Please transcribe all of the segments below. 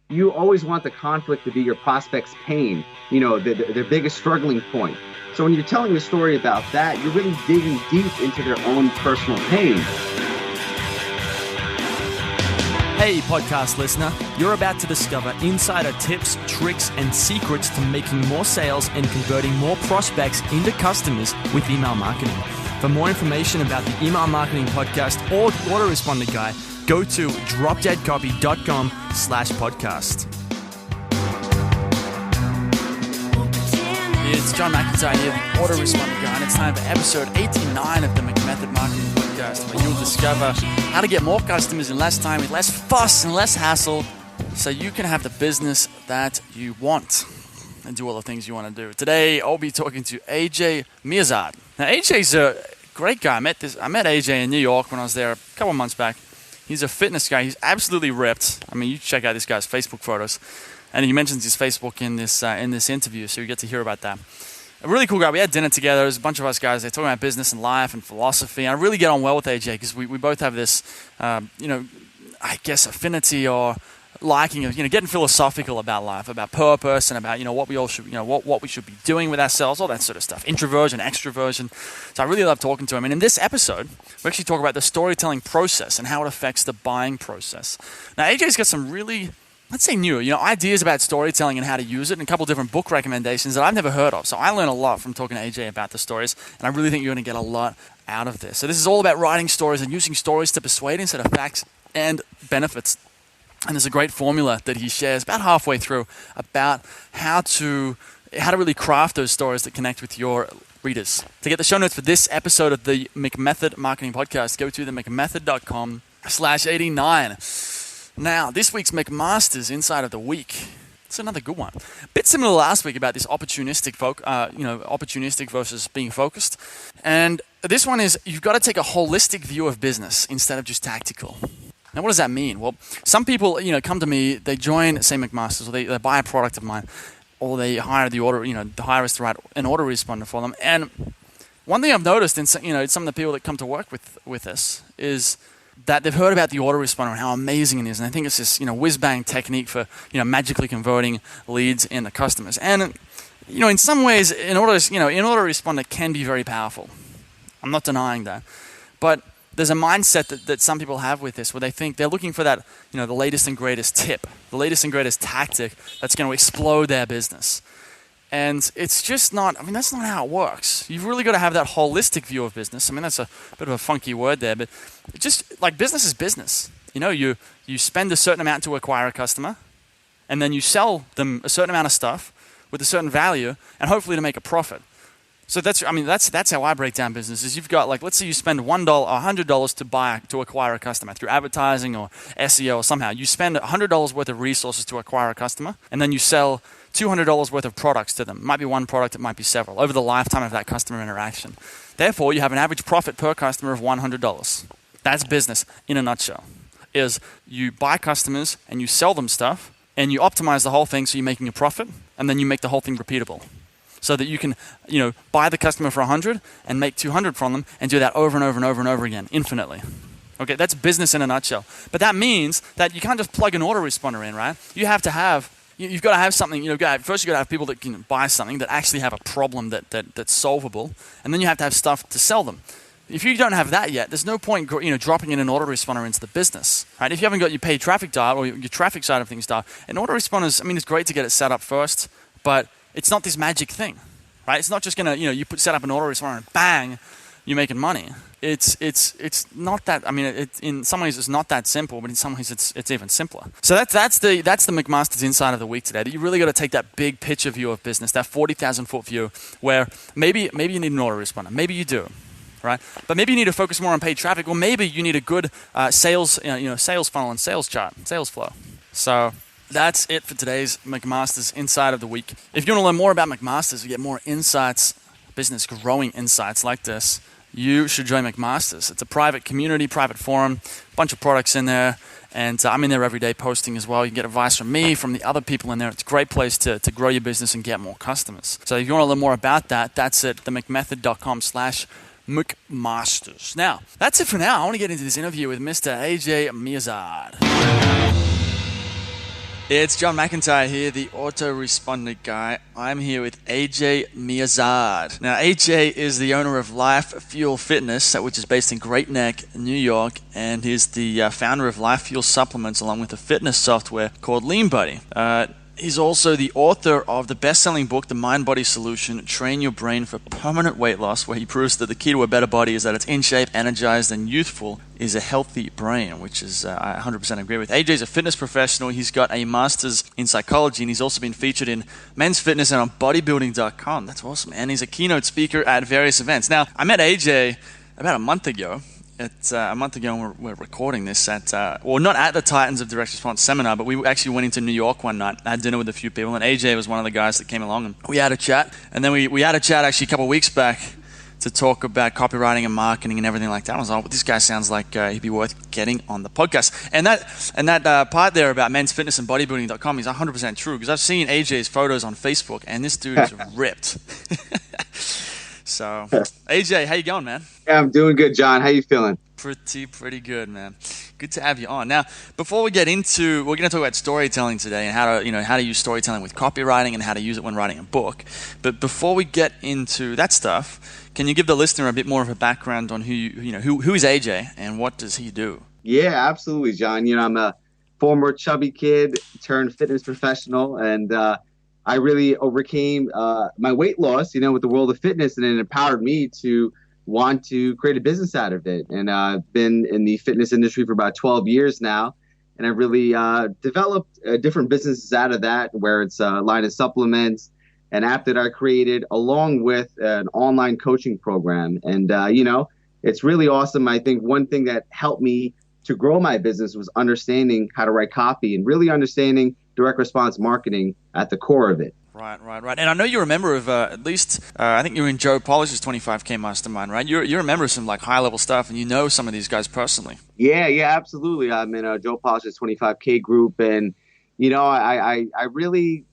you always want the conflict to be your prospect's pain, their biggest struggling point. So when you're telling a story about that, you're really digging deep into their own personal pain. Hey, podcast listener, you're about to discover insider tips, tricks, and secrets to making more sales and converting more prospects into customers with email marketing. For more information about the Email Marketing Podcast or the Autoresponder Guide, go to dropdeadcopy.com/podcast. It's John McIntyre here, the Autoresponder Guide, and it's time for episode 89 of the Mihrzad Marketing Podcast, where you'll discover how to get more customers in less time with less fuss and less hassle so you can have the business that you want and do all the things you want to do. Today, I'll be talking to AJ Mihrzad. Now, AJ's a great guy. I met AJ in New York when I was there a couple months back. He's a fitness guy. He's absolutely ripped. I mean, you check out this guy's Facebook photos. And he mentions his Facebook in this interview, so you get to hear about that. A really cool guy. We had dinner together. There's a bunch of us guys. They're talking about business and life and philosophy. And I really get on well with AJ because we both have this, I guess, affinity or liking of, getting philosophical about life, about purpose, and about, what we all should, what we should be doing with ourselves, all that sort of stuff. Introversion, extroversion. So I really love talking to him. And in this episode, we actually talk about the storytelling process and how it affects the buying process. Now, AJ's got some really, let's say new, ideas about storytelling and how to use it, and a couple different book recommendations that I've never heard of. So I learned a lot from talking to AJ about the stories, and I really think you're going to get a lot out of this. So this is all about writing stories and using stories to persuade instead of facts and benefits. And there's a great formula that he shares about halfway through about how to really craft those stories that connect with your readers. To get the show notes for this episode of the Mihrzad Marketing Podcast, go to themihrzad.com/89. Now, this week's McMaster's Insight of the Week. It's another good one. A bit similar to last week about this opportunistic versus being focused. And this one is you've got to take a holistic view of business instead of just tactical. Now, what does that mean? Well, some people, come to me, they join, say, McMaster's, or they buy a product of mine, or they hire the hire us to write an autoresponder for them. And one thing I've noticed in some of the people that come to work with us is that they've heard about the autoresponder and how amazing it is, and I think it's this whiz-bang technique for magically converting leads into customers. And in some ways, an autoresponder can be very powerful. I'm not denying that, but there's a mindset that some people have with this, where they think they're looking for that the latest and greatest tip, the latest and greatest tactic that's going to explode their business. And it's just not, that's not how it works. You've really got to have that holistic view of business. That's a bit of a funky word there, but just like business is business. You spend a certain amount to acquire a customer, and then you sell them a certain amount of stuff with a certain value, and hopefully to make a profit. So that's how I break down business. Is you've got, let's say you spend $1 or $100 to acquire a customer through advertising or SEO or somehow. You spend $100 worth of resources to acquire a customer, and then you sell $200 worth of products to them. It might be one product, it might be several, over the lifetime of that customer interaction. Therefore, you have an average profit per customer of $100. That's business in a nutshell. Is you buy customers and you sell them stuff, and you optimize the whole thing so you're making a profit, and then you make the whole thing repeatable. So that you can, buy the customer for 100 and make 200 from them, and do that over and over and over and over again, infinitely. Okay, that's business in a nutshell. But that means that you can't just plug an autoresponder in, right? You've got to have something. First you got to have people that can buy something that actually have a problem that's solvable, and then you have to have stuff to sell them. If you don't have that yet, there's no point dropping in an autoresponder into the business, right? If you haven't got your paid traffic dialed or your traffic side of things dialed, an autoresponder is, it's great to get it set up first, but it's not this magic thing, right? It's not just gonna, set up an autoresponder and bang, you're making money. It's not that. In some ways it's not that simple, but in some ways it's even simpler. So that's the McMaster's Insight of the Week today. That you really got to take that big picture view of business, that 40,000 foot view, where maybe you need an autoresponder, maybe you do, right? But maybe you need to focus more on paid traffic, or maybe you need a good sales funnel and sales chart, sales flow. So that's it for today's McMaster's Insight of the Week. If you want to learn more about McMaster's and get more insights, business growing insights like this, you should join McMaster's. It's a private community, private forum, a bunch of products in there, and I'm in there every day posting as well. You can get advice from me, from the other people in there. It's a great place to grow your business and get more customers. So if you want to learn more about that, that's at themcmethod.com/McMasters. Now, that's it for now. I want to get into this interview with Mr. AJ Mihrzad. It's John McIntyre here, the autoresponder guy. I'm here with AJ Mihrzad. Now, AJ is the owner of Life Fuel Fitness, which is based in Great Neck, New York, and he's the founder of Life Fuel Supplements, along with a fitness software called Lean Buddy. He's also the author of the best-selling book, The Mind-Body Solution, Train Your Brain for Permanent Weight Loss, where he proves that the key to a better body is that it's in shape, energized, and youthful is a healthy brain, which is I 100% agree with. AJ's a fitness professional. He's got a master's in psychology, and he's also been featured in Men's Fitness and on bodybuilding.com. That's awesome, and he's a keynote speaker at various events. Now, I met AJ about a month ago. We're recording this at, not at the Titans of Direct Response seminar, but we actually went into New York one night. I had dinner with a few people, and AJ was one of the guys that came along, and we had a chat. And then we had a chat actually a couple of weeks back to talk about copywriting and marketing and everything like that. I was like, this guy sounds like he'd be worth getting on the podcast. And that part there about men's fitness and bodybuilding.com is 100% true, because I've seen AJ's photos on Facebook, and this dude is ripped. So, AJ, how you going, man? Yeah, I'm doing good, John. How you feeling? Pretty good, man. Good to have you on. Now, before we get into, we're going to talk about storytelling today and how to use storytelling with copywriting and how to use it when writing a book. But before we get into that stuff, can you give the listener a bit more of a background on who is AJ and what does he do? Yeah, absolutely, John. I'm a former chubby kid turned fitness professional, and I really overcame my weight loss, with the world of fitness, and it empowered me to want to create a business out of it. And I've been in the fitness industry for about 12 years now, and I really developed different businesses out of that, where it's a line of supplements, an app that I created, along with an online coaching program. And, it's really awesome. I think one thing that helped me to grow my business was understanding how to write copy and really understanding direct response marketing at the core of it. Right. And I know you're a member of at least, I think you're in Joe Polish's 25K Mastermind, right? You're a member of some like high-level stuff, and you know some of these guys personally. Yeah, absolutely. I'm in Joe Polish's 25K group, and, I really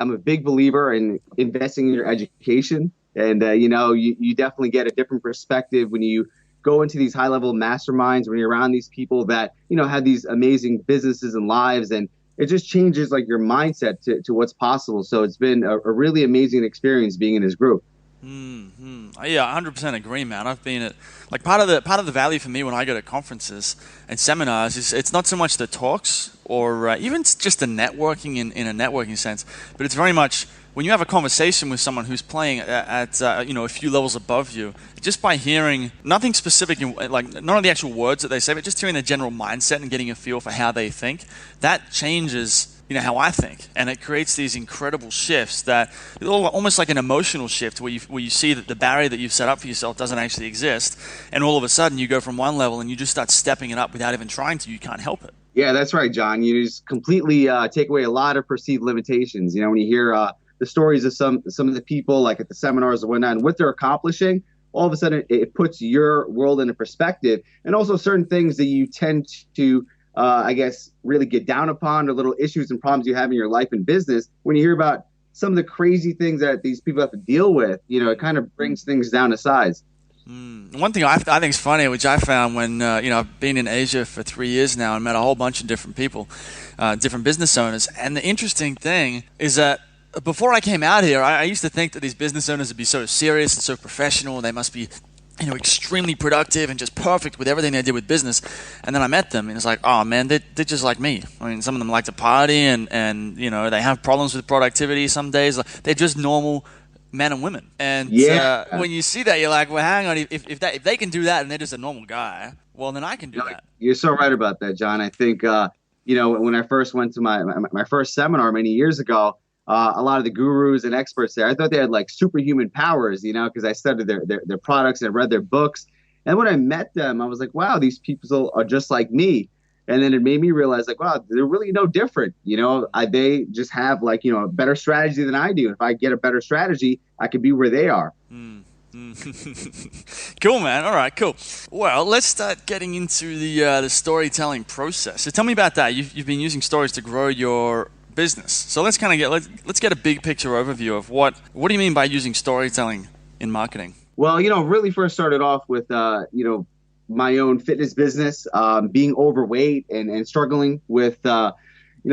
am a big believer in investing in your education. And, you definitely get a different perspective when you go into these high-level masterminds, when you're around these people that, have these amazing businesses and lives, and it just changes like your mindset to what's possible. So it's been a really amazing experience being in his group. Yeah, 100% agree, man. I've been at like part of the value for me when I go to conferences and seminars is it's not so much the talks or even just the networking in a networking sense, but it's very much when you have a conversation with someone who's playing at a few levels above you, just by hearing nothing specific, like not only the actual words that they say, but just hearing the general mindset and getting a feel for how they think, that changes how I think, and it creates these incredible shifts that almost like an emotional shift where you see that the barrier that you've set up for yourself doesn't actually exist, and all of a sudden you go from one level and you just start stepping it up without even trying to. You can't help it. Yeah, that's right, John. You just completely take away a lot of perceived limitations. When you hear the stories of some of the people like at the seminars and whatnot and what they're accomplishing, all of a sudden it puts your world into perspective, and also certain things that you tend to really get down upon, or little issues and problems you have in your life and business. When you hear about some of the crazy things that these people have to deal with, it kind of brings things down to size. One thing I think is funny, which I found when I've been in Asia for 3 years now and met a whole bunch of different people, different business owners, and the interesting thing is that before I came out here, I used to think that these business owners would be so serious and so professional. They must be extremely productive and just perfect with everything they did with business. And then I met them, and it's like, oh man, they're just like me. I mean, some of them like to party, and they have problems with productivity some days. They're just normal men and women. And when you see that, you're like, well, hang on, if they can do that and they're just a normal guy, well, then I can do that. You're so right about that, John. I think, when I first went to my first seminar many years ago, a lot of the gurus and experts there, I thought they had like superhuman powers, because I studied their products and I read their books. And when I met them, I was like, wow, these people are just like me. And then it made me realize, like, wow, they're really no different. They just have like, a better strategy than I do. If I get a better strategy, I could be where they are. Cool, man. All right, cool. Well, let's start getting into the storytelling process. So tell me about that. You've been using stories to grow your business. So let's kind of let's get a big picture overview of what do you mean by using storytelling in marketing? Well, really first started off with my own fitness business, being overweight and struggling with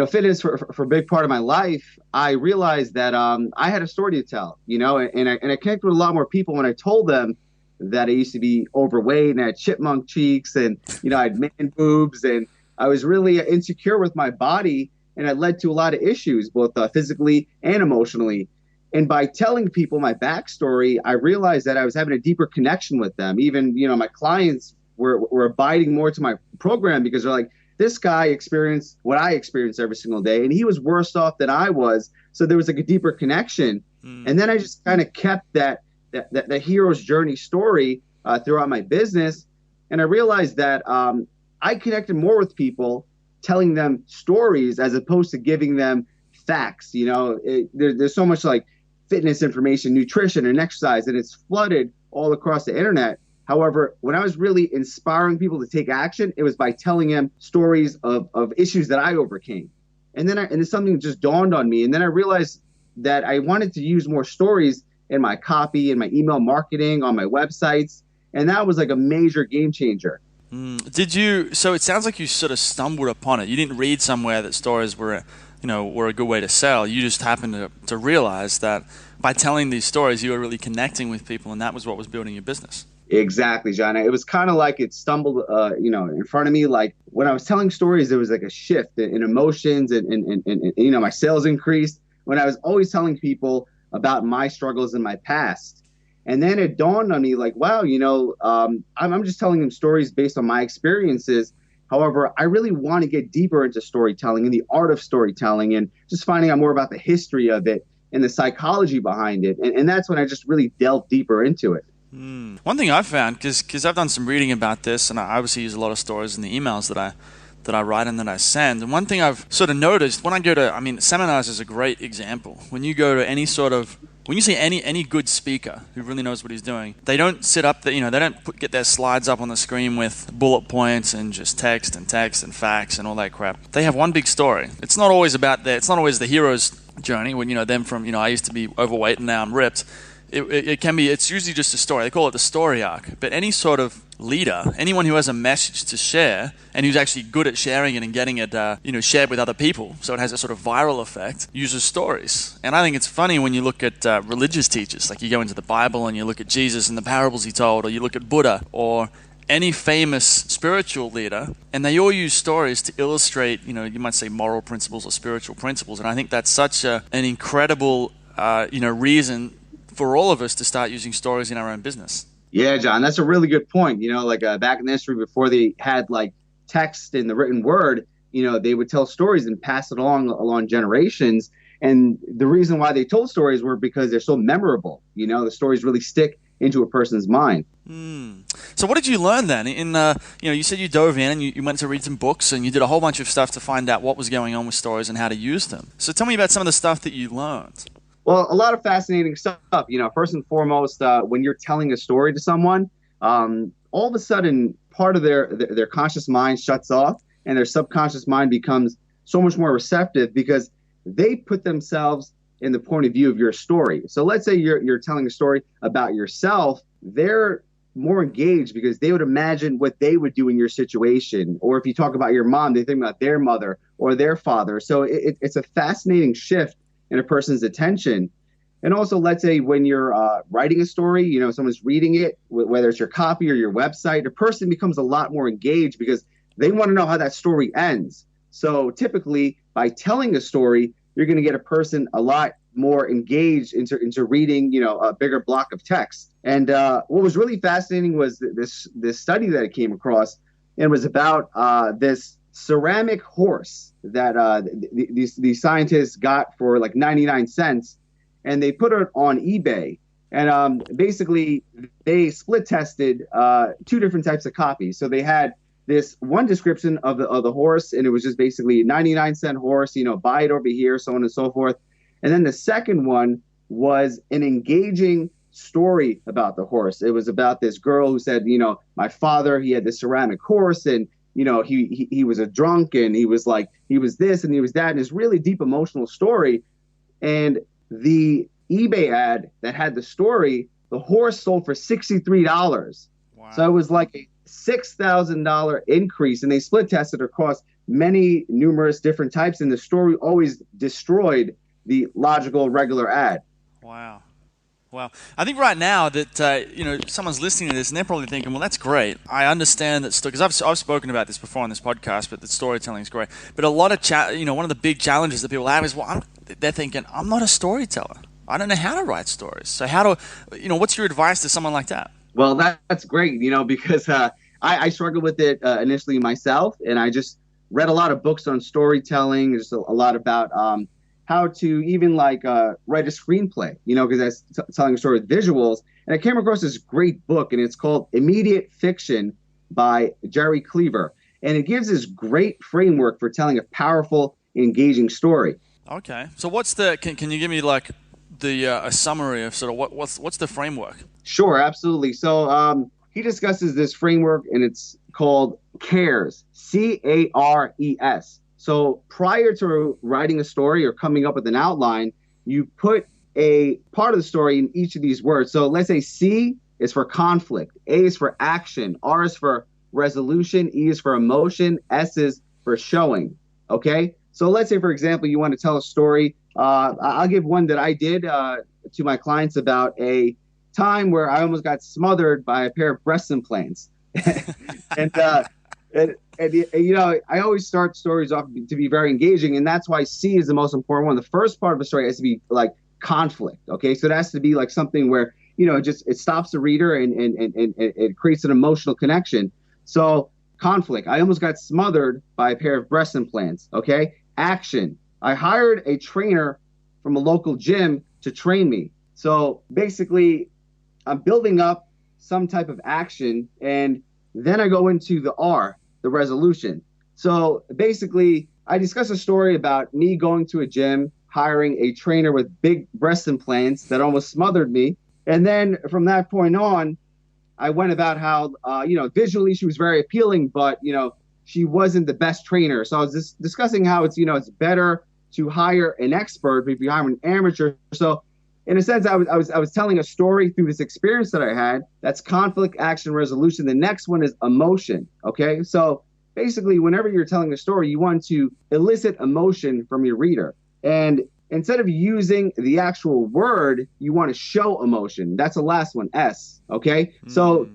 fitness for a big part of my life, I realized that I had a story to tell, and I connected with a lot more people when I told them that I used to be overweight and I had chipmunk cheeks and, I had man boobs and I was really insecure with my body. And it led to a lot of issues, both physically and emotionally. And by telling people my backstory, I realized that I was having a deeper connection with them. Even, my clients were abiding more to my program because they're like, this guy experienced what I experienced every single day, and he was worse off than I was. So there was like a deeper connection. And then I just kind of kept that hero's journey story throughout my business. And I realized that I connected more with people telling them stories as opposed to giving them facts. There's so much like fitness information, nutrition, and exercise, and it's flooded all across the internet. However, when I was really inspiring people to take action, it was by telling them stories of issues that I overcame. And then something just dawned on me. And then I realized that I wanted to use more stories in my copy, in my email marketing, on my websites. And that was like a major game changer. So it sounds like you sort of stumbled upon it. You didn't read somewhere that stories were a good way to sell. You just happened to realize that by telling these stories, you were really connecting with people, and that was what was building your business. Exactly, John. It was kind of like it stumbled, in front of me. Like when I was telling stories, there was like a shift in emotions and my sales increased when I was always telling people about my struggles in my past. And then it dawned on me like, wow, I'm just telling them stories based on my experiences. However, I really want to get deeper into storytelling and the art of storytelling and just finding out more about the history of it and the psychology behind it. And that's when I just really delved deeper into it. One thing I've found, because I've done some reading about this, and I obviously use a lot of stories in the emails that I write and that I send. And one thing I've sort of noticed when I go to, seminars is a great example. When you go to when you see any good speaker who really knows what he's doing, they don't sit up there, they don't get their slides up on the screen with bullet points and just text and facts and all that crap. They have one big story. It's not always the hero's journey when, them from, I used to be overweight and now I'm ripped. It's usually just a story. They call it the story arc. But any sort of leader, anyone who has a message to share and who's actually good at sharing it and getting it, shared with other people, so it has a sort of viral effect, uses stories. And I think it's funny when you look at religious teachers, like you go into the Bible and you look at Jesus and the parables he told, or you look at Buddha, or any famous spiritual leader, and they all use stories to illustrate, you might say moral principles or spiritual principles. And I think that's such an incredible, reason for all of us to start using stories in our own business. Yeah, John, that's a really good point. Back in the history before they had like text in the written word, they would tell stories and pass it along generations. And the reason why they told stories were because they're so memorable. The stories really stick into a person's mind. So what did you learn then? You said you dove in and you went to read some books and you did a whole bunch of stuff to find out what was going on with stories and how to use them. So tell me about some of the stuff that you learned. Well, a lot of fascinating stuff. First and foremost, when you're telling a story to someone, all of a sudden part of their conscious mind shuts off and their subconscious mind becomes so much more receptive because they put themselves in the point of view of your story. So let's say you're telling a story about yourself. They're more engaged because they would imagine what they would do in your situation. Or if you talk about your mom, they think about their mother or their father. So it's a fascinating shift in a person's attention. And also, let's say when you're writing a story, someone's reading it, whether it's your copy or your website, a person becomes a lot more engaged because they want to know how that story ends. So typically, by telling a story, you're going to get a person a lot more engaged into reading, a bigger block of text. And what was really fascinating was this study that I came across, and it was about this ceramic horse that these scientists got for like 99 cents, and they put it on eBay. And basically, they split tested two different types of copies. So they had this one description of the horse, and it was just basically 99-cent horse, buy it over here, so on and so forth. And then the second one was an engaging story about the horse. It was about this girl who said, my father, he had this ceramic horse, and he was a drunk, and he was this and he was that, and it's really deep emotional story. And the eBay ad that had the story, the horse sold for $63. Wow. So it was like a $6,000 increase, and they split tested across many numerous different types, and the story always destroyed the logical regular ad. Wow. Well, I think right now that someone's listening to this and they're probably thinking, well, that's great. I understand that because I've spoken about this before on this podcast, but the storytelling is great. But a lot of one of the big challenges that people have is, they're thinking, I'm not a storyteller. I don't know how to write stories. So what's your advice to someone like that? Well, that's great, because I struggled with it initially myself, and I just read a lot of books on storytelling, just a lot about how to even write a screenplay, because that's telling a story with visuals. And I came across this great book, and it's called Immediate Fiction by Jerry Cleaver. And it gives this great framework for telling a powerful, engaging story. Okay. So can you give me a summary of sort of what's the framework? Sure, absolutely. So he discusses this framework, and it's called CARES, CARES. So prior to writing a story or coming up with an outline, you put a part of the story in each of these words. So let's say C is for conflict, A is for action, R is for resolution, E is for emotion, S is for showing. Okay? So let's say, for example, you want to tell a story. I'll give one that I did to my clients about a time where I almost got smothered by a pair of breast implants. And I always start stories off to be very engaging, and that's why C is the most important one. The first part of the story has to be like conflict. Okay, so it has to be like something where it stops the reader and it creates an emotional connection. So conflict. I almost got smothered by a pair of breast implants. Okay, action. I hired a trainer from a local gym to train me. So basically, I'm building up some type of action, and then I go into the R, the resolution. So basically, I discuss a story about me going to a gym, hiring a trainer with big breast implants that almost smothered me. And then from that point on, I went about how, visually she was very appealing, but, she wasn't the best trainer. So I was just discussing how it's better to hire an expert if you hire an amateur. So in a sense, I was telling a story through this experience that I had. That's conflict, action, resolution. The next one is emotion. Okay, so basically, whenever you're telling a story, you want to elicit emotion from your reader. And instead of using the actual word, you want to show emotion. That's the last one, S. Okay, so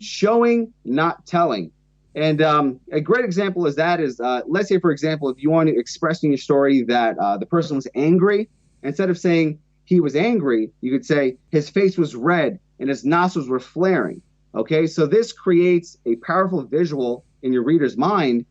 showing, not telling. And a great example is let's say, for example, if you want to express in your story that the person was angry, instead of saying he was angry, you could say his face was red and his nostrils were flaring. Okay, so this creates a powerful visual in your reader's mind,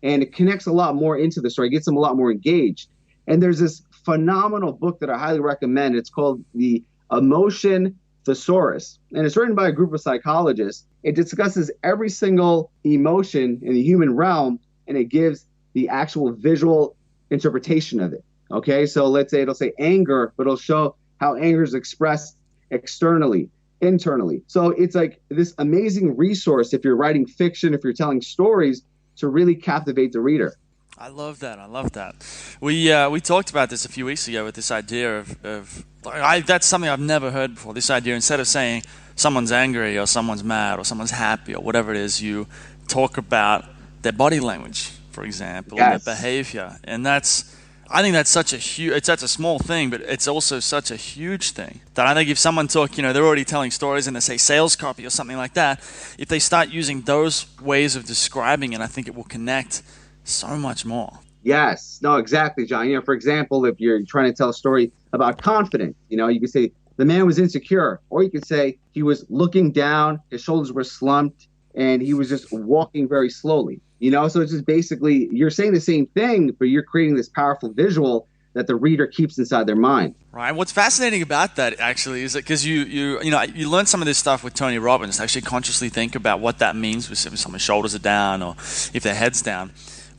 and it connects a lot more into the story, gets them a lot more engaged. And there's this phenomenal book that I highly recommend. It's called The Emotion Thesaurus, and it's written by a group of psychologists. It discusses every single emotion in the human realm, and it gives the actual visual interpretation of it. Okay, so let's say it'll say anger, but it'll show how anger is expressed externally, internally. So it's like this amazing resource if you're writing fiction, if you're telling stories, to really captivate the reader. I love that. We talked about this a few weeks ago with this idea of that's something I've never heard before. This idea, instead of saying someone's angry or someone's mad or someone's happy or whatever it is, you talk about their body language, for example, yes, and their behavior. And I think that's it's such a small thing, but it's also such a huge thing that I think if someone they're already telling stories and they say sales copy or something like that, if they start using those ways of describing it, I think it will connect so much more. Yes, no, exactly, John. For example, if you're trying to tell a story about confidence, you could say the man was insecure, or you could say he was looking down, his shoulders were slumped, and he was just walking very slowly. So it's just basically you're saying the same thing, but you're creating this powerful visual that the reader keeps inside their mind. Right. What's fascinating about that actually is that because you learn some of this stuff with Tony Robbins, to actually consciously think about what that means if someone's shoulders are down or if their head's down.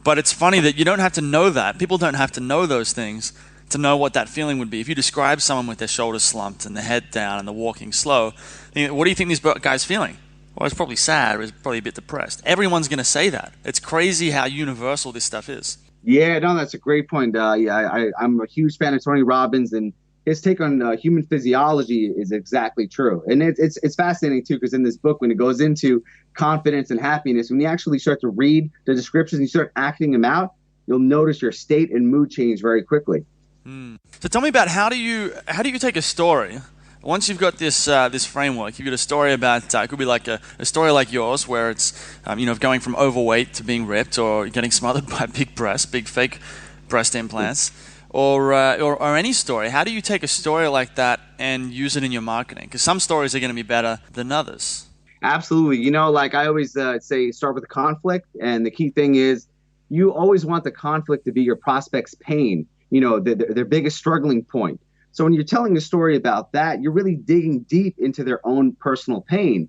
But it's funny that you don't have to know that. People don't have to know those things to know what that feeling would be. If you describe someone with their shoulders slumped and the head down and the walking slow, what do you think this guy's feeling? Well, it's probably sad or it's probably a bit depressed. Everyone's going to say that. It's crazy how universal this stuff is. Yeah, no, that's a great point. I'm a huge fan of Tony Robbins, and his take on human physiology is exactly true. And it's fascinating too, because in this book, when it goes into confidence and happiness, when you actually start to read the descriptions and you start acting them out, you'll notice your state and mood change very quickly. So tell me about how do you take a story once you've got this framework. You've got a story about it could be like a story like yours where it's going from overweight to being ripped, or getting smothered by big fake breast implants, or any story. How do you take a story like that and use it in your marketing? Because some stories are going to be better than others. Absolutely. Like I always say, start with the conflict. And the key thing is you always want the conflict to be your prospect's pain, their biggest struggling point. So when you're telling a story about that, you're really digging deep into their own personal pain.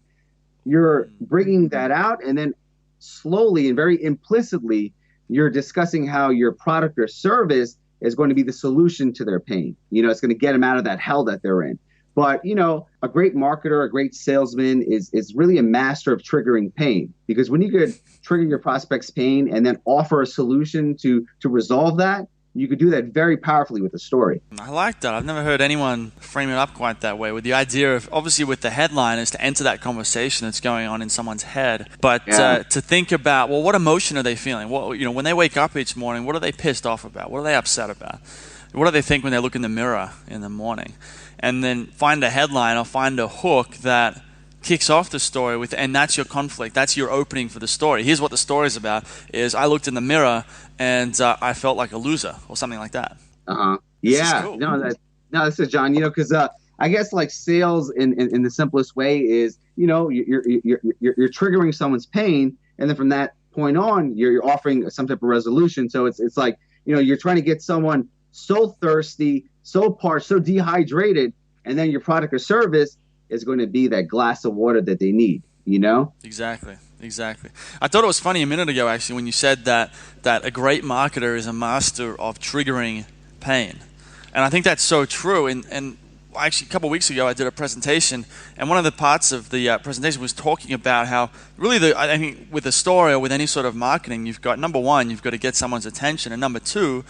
You're bringing that out, and then slowly and very implicitly, you're discussing how your product or service is going to be the solution to their pain. It's going to get them out of that hell that they're in. But, a great marketer, a great salesman is really a master of triggering pain, because when you could trigger your prospect's pain and then offer a solution to resolve that, you could do that very powerfully with a story. I like that. I've never heard anyone frame it up quite that way, with the idea of, obviously with the headline, is to enter that conversation that's going on in someone's head. But to think about, well, what emotion are they feeling? When they wake up each morning, what are they pissed off about? What are they upset about? What do they think when they look in the mirror in the morning? And then find a headline or find a hook that kicks off the story with, and that's your conflict. That's your opening for the story. Here's what the story's about: is I looked in the mirror and I felt like a loser, or something like that. Yeah. Cool. No, this is John. Because I guess like sales in the simplest way is you're triggering someone's pain, and then from that point on, you're offering some type of resolution. So it's like you're trying to get someone so thirsty, so parched, so dehydrated, and then your product or service is going to be that glass of water that they need, Exactly. I thought it was funny a minute ago, actually, when you said that a great marketer is a master of triggering pain. And I think that's so true. And actually, a couple of weeks ago, I did a presentation, and one of the parts of the presentation was talking about how really, I think with a story or with any sort of marketing, you've got, number one, you've got to get someone's attention, and number two,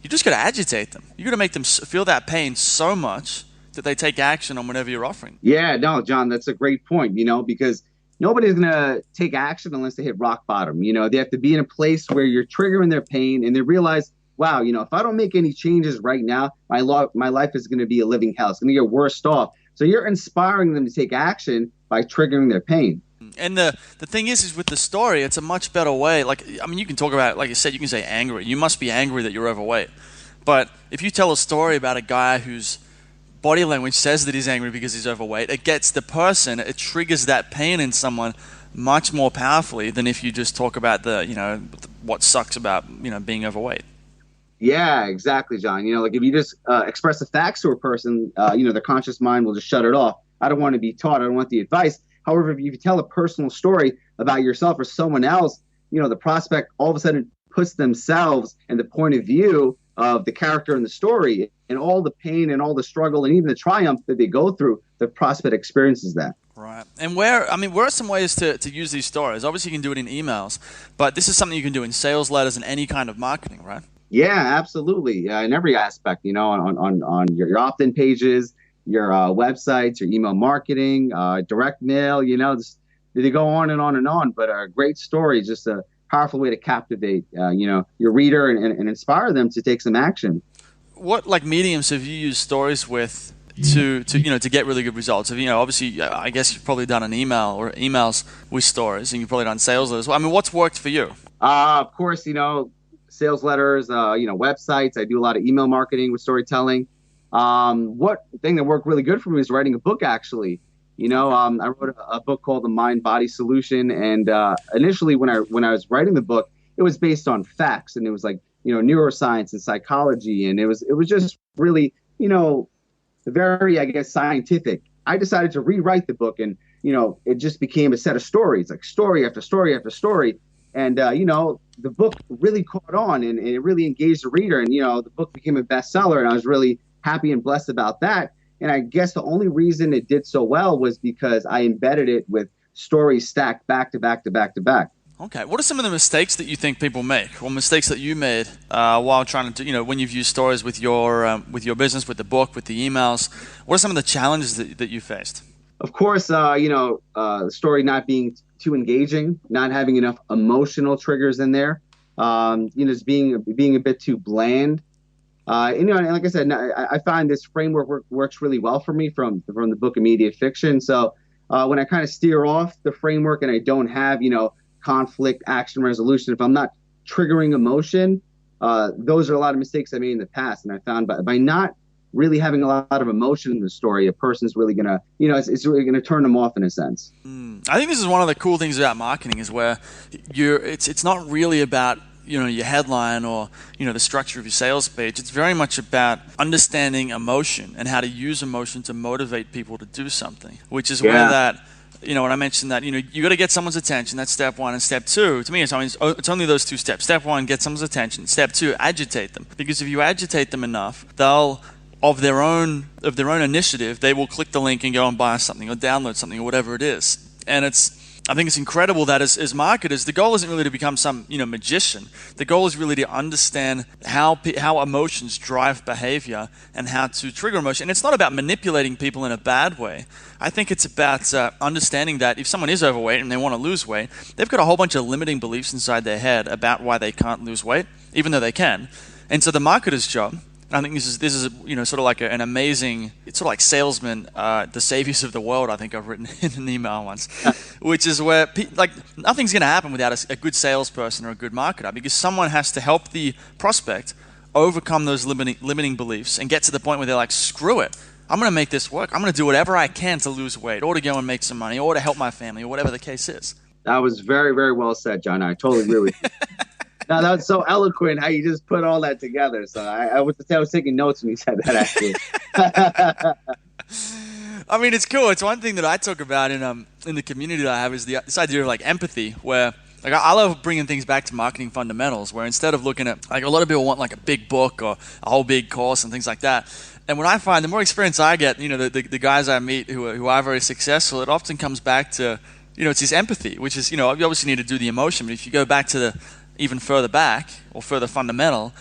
you just got to agitate them. You got to make them feel that pain so much that they take action on whatever you're offering. Yeah, no, John, that's a great point, because nobody's going to take action unless they hit rock bottom. They have to be in a place where you're triggering their pain, and they realize, wow, if I don't make any changes right now, my life is going to be a living hell. It's going to get worse off. So you're inspiring them to take action by triggering their pain. And the thing is with the story, it's a much better way. You can talk about, like you said, you can say angry. You must be angry that you're overweight. But if you tell a story about a guy whose body language says that he's angry because he's overweight, it gets the person, it triggers that pain in someone much more powerfully than if you just talk about what sucks about, being overweight. Yeah, exactly, John. Like if you just express the facts to a person, their conscious mind will just shut it off. I don't want to be taught. I don't want the advice. However, if you tell a personal story about yourself or someone else, the prospect all of a sudden puts themselves in the point of view of the character in the story, and all the pain and all the struggle and even the triumph that they go through, the prospect experiences that. Right. And where are some ways to use these stories? Obviously, you can do it in emails, but this is something you can do in sales letters and any kind of marketing, right? Yeah, absolutely. In every aspect, on your opt-in pages, your websites, your email marketing, direct mail, they go on and on and on. But a great story is just a powerful way to captivate, your reader and inspire them to take some action. What mediums have you used stories with to get really good results? Obviously, I guess you've probably done an email or emails with stories, and you've probably done sales letters. What's worked for you? Of course, sales letters, websites. I do a lot of email marketing with storytelling. What thing that worked really good for me was writing a book, actually. I wrote a book called The Mind Body Solution. And initially when I was writing the book, it was based on facts, and it was neuroscience and psychology. And it was just really, very, I guess, scientific. I decided to rewrite the book, and, it just became a set of stories, like story after story after story. And, the book really caught on, and it really engaged the reader. And, the book became a bestseller, and I was really happy and blessed about that. And I guess the only reason it did so well was because I embedded it with stories stacked back to back to back to back. Okay. What are some of the mistakes that you think people make, or mistakes that you made while trying to, when you've used stories with your business, with the book, with the emails? What are some of the challenges that you faced? Of course, the story not being too engaging, not having enough emotional triggers in there, just being a bit too bland. And like I said, I find this framework works really well for me from the book Immediate Fiction. So when I kind of steer off the framework and I don't have, conflict, action, resolution, if I'm not triggering emotion, those are a lot of mistakes I made in the past. And I found by not really having a lot of emotion in the story, a person's really gonna, it's really gonna turn them off in a sense. I think this is one of the cool things about marketing is where it's not really about your headline or the structure of your sales page. It's very much about understanding emotion and how to use emotion to motivate people to do something, which is where that when I mentioned that you got to get someone's attention. That's step one. And step two, to me, it's only those two steps. Step one, get someone's attention. Step two, agitate them, because if you agitate them enough, they'll of their own initiative, they will click the link and go and buy something or download something or whatever it is. And I think it's incredible that as marketers, the goal isn't really to become some magician. The goal is really to understand how emotions drive behavior and how to trigger emotion. And it's not about manipulating people in a bad way. I think it's about understanding that if someone is overweight and they want to lose weight, they've got a whole bunch of limiting beliefs inside their head about why they can't lose weight, even though they can. And so the marketer's job, I think this is sort of like an amazing, it's sort of like salesman, the saviors of the world, I think I've written in an email once, which is where nothing's going to happen without a good salesperson or a good marketer, because someone has to help the prospect overcome those limiting beliefs and get to the point where they're like, screw it, I'm going to make this work. I'm going to do whatever I can to lose weight or to go and make some money or to help my family or whatever the case is. That was very, very well said, John. I totally agree with you. No, that was so eloquent how you just put all that together. So I was taking notes when you said that, actually. I mean, it's cool. It's one thing that I talk about in the community that I have is this idea of like empathy, where like I love bringing things back to marketing fundamentals, where instead of looking at like a lot of people want like a big book or a whole big course and things like that. And what I find, the more experience I get, the guys I meet who are very successful, it often comes back to it's this empathy, which is you obviously need to do the emotion, but if you go back to the even further back or further fundamental,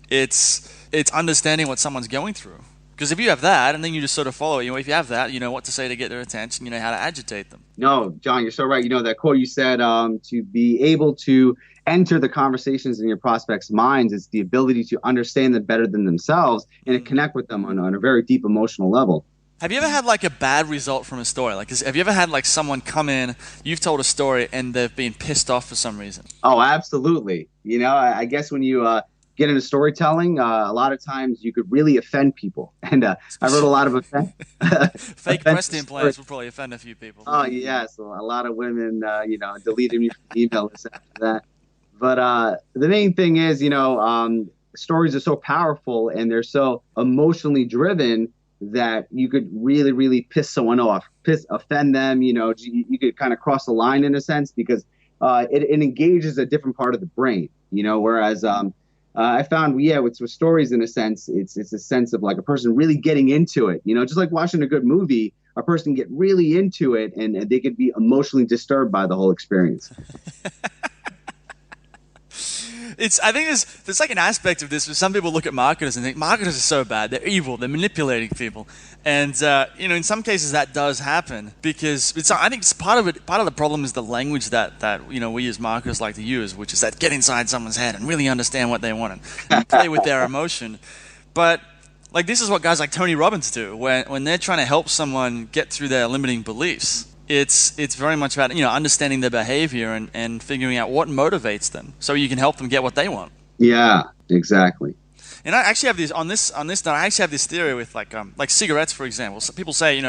it's understanding what someone's going through. Because if you have that and then you just sort of follow it, if you have that, you know what to say to get their attention, you know how to agitate them. No, John, you're so right. That quote you said, to be able to enter the conversations in your prospects' minds, is the ability to understand them better than themselves and to connect with them on a very deep emotional level. Have you ever had like a bad result from a story? Like, have you ever had like someone come in, you've told a story and they've been pissed off for some reason? Oh, absolutely. I guess when you get into storytelling, a lot of times you could really offend people. And I wrote a lot of fake breast implants will probably offend a few people. Oh, yes. A lot of women, deleted me from the email list after that. But the main thing is, stories are so powerful and they're so emotionally driven that you could really, really piss someone off, offend them. You could kind of cross the line in a sense, because it engages a different part of the brain, whereas I found, with stories, in a sense, it's a sense of like a person really getting into it, just like watching a good movie, a person get really into it and they could be emotionally disturbed by the whole experience. I think there's like an aspect of this where some people look at marketers and think marketers are so bad, they're evil, they're manipulating people, and in some cases that does happen, because I think it's part of it. Part of the problem is the language that we as marketers like to use, which is that get inside someone's head and really understand what they want and play with their emotion. But like this is what guys like Tony Robbins do when they're trying to help someone get through their limiting beliefs. It's very much about understanding their behavior and figuring out what motivates them, so you can help them get what they want. Yeah, exactly. And I actually have this on this note. I actually have this theory with like cigarettes, for example. So people say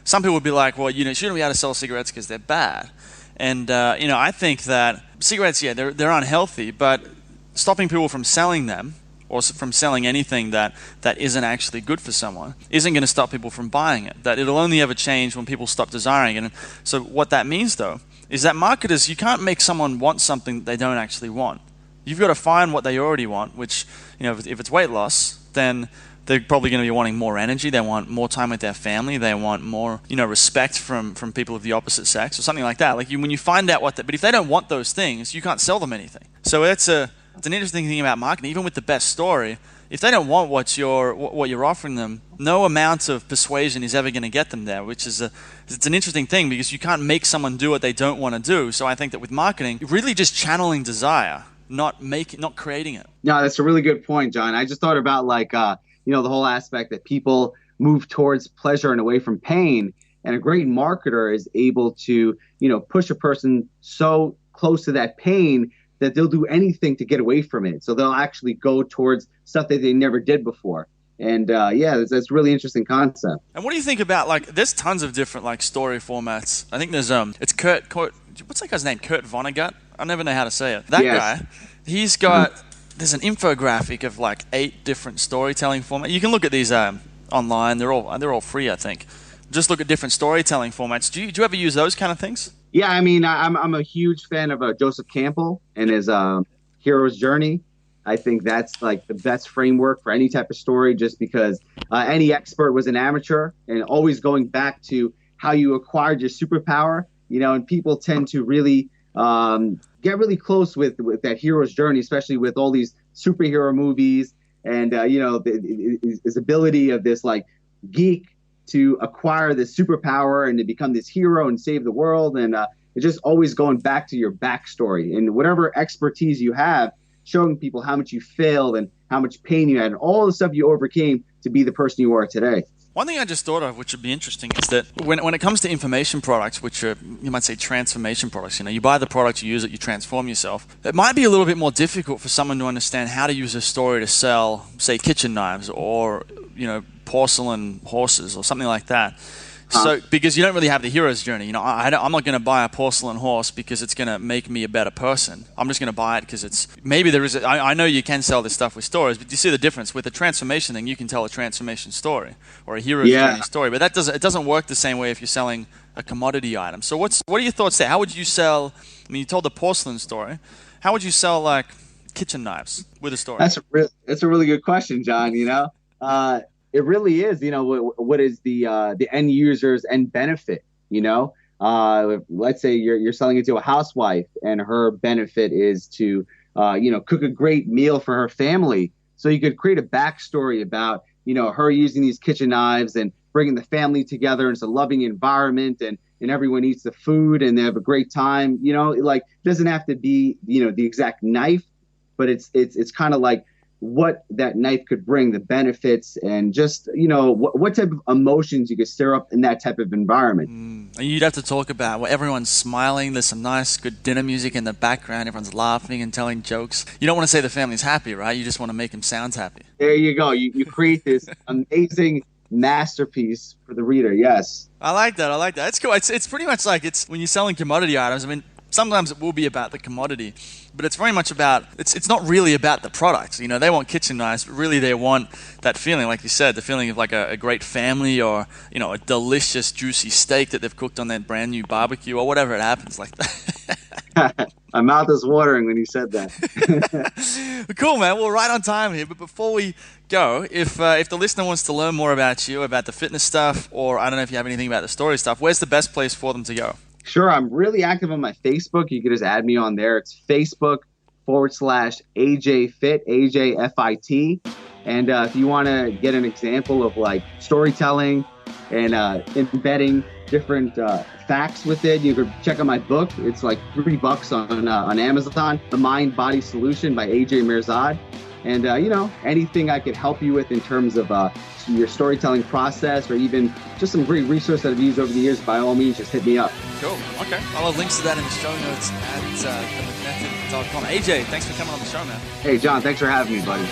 some people would be like, well, you shouldn't be able to sell cigarettes because they're bad. And I think that cigarettes, they're unhealthy, but stopping people from selling them, or from selling anything that isn't actually good for someone, isn't going to stop people from buying it. That it'll only ever change when people stop desiring it. And so what that means, though, is that marketers, you can't make someone want something they don't actually want. You've got to find what they already want, which, if it's weight loss, then they're probably going to be wanting more energy. They want more time with their family. They want more, respect from people of the opposite sex or something like that. Like when you find out but if they don't want those things, you can't sell them anything. So it's an interesting thing about marketing. Even with the best story, if they don't want what you're offering them, no amount of persuasion is ever going to get them there, which is it's an interesting thing because you can't make someone do what they don't want to do. So I think that with marketing, you're really just channeling desire, not creating it. No, that's a really good point, John. I just thought about the whole aspect that people move towards pleasure and away from pain. And a great marketer is able to, push a person so close to that pain that they'll do anything to get away from it. So they'll actually go towards stuff that they never did before. And that's a really interesting concept. And what do you think about, there's tons of different, story formats. I think there's, it's Kurt, what's that guy's name? Kurt Vonnegut? I never know how to say it. That guy, he's got... There's an infographic of 8 different storytelling formats. You can look at these online. They're all free, I think. Just look at different storytelling formats. Do you ever use those kind of things? Yeah, I mean, I'm a huge fan of Joseph Campbell and his hero's journey. I think that's the best framework for any type of story, just because any expert was an amateur, and always going back to how you acquired your superpower. And people tend to really get really close with that hero's journey, especially with all these superhero movies and, his ability of this geek to acquire this superpower and to become this hero and save the world. And it's just always going back to your backstory and whatever expertise you have, showing people how much you failed and how much pain you had and all the stuff you overcame to be the person you are today. One thing I just thought of, which would be interesting, is that when it comes to information products, which are, you might say, transformation products, you buy the product, you use it, you transform yourself. It might be a little bit more difficult for someone to understand how to use a story to sell, say, kitchen knives or, porcelain horses or something like that. So, because you don't really have the hero's journey. I'm not going to buy a porcelain horse because it's going to make me a better person. I'm just going to buy it because it's, maybe there is, I know you can sell this stuff with stories, but you see the difference. With a transformation thing, you can tell a transformation story or a hero's journey story, but it doesn't work the same way if you're selling a commodity item. So what are your thoughts there? How would you sell, you told the porcelain story. How would you sell kitchen knives with a story? That's a really good question, John. It really is, what is the end user's end benefit, let's say you're selling it to a housewife and her benefit is to, cook a great meal for her family. So you could create a backstory about, her using these kitchen knives and bringing the family together. And it's a loving environment and everyone eats the food and they have a great time. It doesn't have to be, the exact knife, but it's kind of like what that knife could bring, the benefits, and just, what type of emotions you could stir up in that type of environment. And you'd have to talk about everyone's smiling, there's some nice, good dinner music in the background, everyone's laughing and telling jokes. You don't want to say the family's happy, right? You just want to make them sound happy. There you go. You create this amazing masterpiece for the reader. Yes. I like that. It's cool. It's pretty much it's when you're selling commodity items. Sometimes it will be about the commodity, but it's very much about, it's not really about the product. They want kitchen knives, but really they want that feeling, like you said, the feeling of a great family or, a delicious, juicy steak that they've cooked on their brand new barbecue or whatever it happens like that. My mouth is watering when you said that. Cool, man. Well, right on time here, but before we go, if the listener wants to learn more about you, about the fitness stuff, or I don't know if you have anything about the story stuff, where's the best place for them to go? Sure. I'm really active on my Facebook. You can just add me on there. It's Facebook.com/AJFit, AJFIT. And if you want to get an example of storytelling and embedding different facts with it, you could check out my book. It's $3 on Amazon, The Mind Body Solution by AJ Mihrzad. And, anything I could help you with in terms of your storytelling process or even just some great resources that I've used over the years, by all means, just hit me up. Cool. Okay. I'll have links to that in the show notes at themethod.com. AJ, thanks for coming on the show, man. Hey, John, thanks for having me, buddy.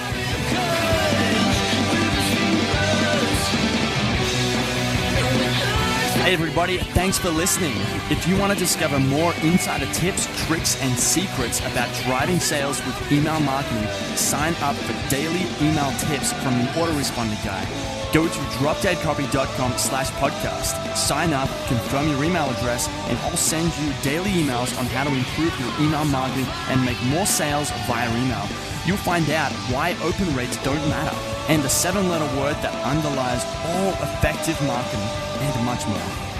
Hey everybody, thanks for listening. If you want to discover more insider tips, tricks, and secrets about driving sales with email marketing, sign up for daily email tips from the autoresponder guy. Go to dropdeadcopy.com/podcast. Sign up, confirm your email address, and I'll send you daily emails on how to improve your email marketing and make more sales via email. You'll find out why open rates don't matter and the 7-letter word that underlies all effective marketing and much more.